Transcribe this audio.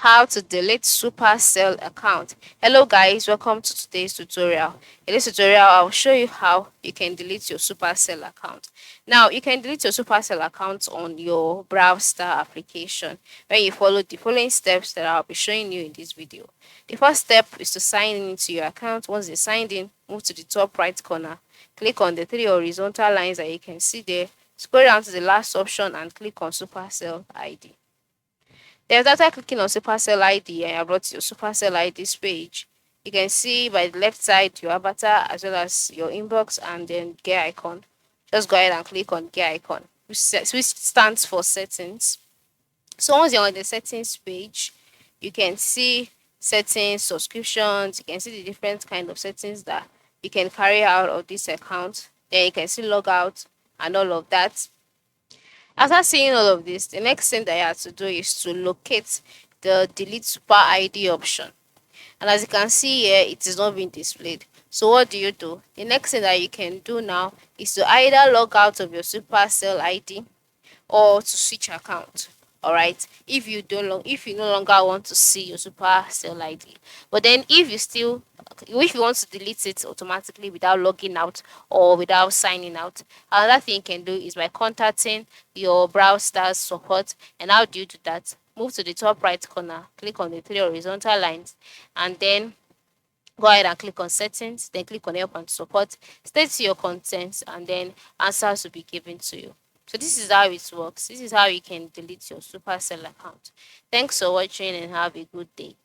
How to delete Supercell account. Hello guys, welcome to today's tutorial. In this tutorial, I'll show you how you can delete your Supercell account. Now, you can delete your Supercell account on your browser application when you follow the following steps that I'll be showing you in this video. The first step is to sign in into your account. Once you're signed in, move to the top right corner. Click on the three horizontal lines that you can see there. Scroll down to the last option and click on Supercell ID. Then after clicking on Supercell ID and you're brought to your Supercell ID's page, you can see by the left side your avatar as well as your inbox and then gear icon. Just go ahead and click on gear icon, which stands for settings. So once you're on the settings page, you can see settings, subscriptions, you can see the different kind of settings that you can carry out of this account. Then you can see logout and all of that. After seeing all of this, the next thing that you have to do is to locate the delete super ID option. And as you can see here, it is not being displayed. So what do? The next thing that you can do now is to either log out of your Supercell ID or to switch account. All right, if you no longer want to see your Supercell ID, but then if you want to delete it automatically without logging out or without signing out, another thing you can do is by contacting your browser support. And how do you do that? Move to the top right corner, click on the three horizontal lines, and then go ahead and click on settings, then click on help and support, state your contents, and then answers will be given to you. So this is how it works. This is how you can delete your Supercell account. Thanks for watching and have a good day.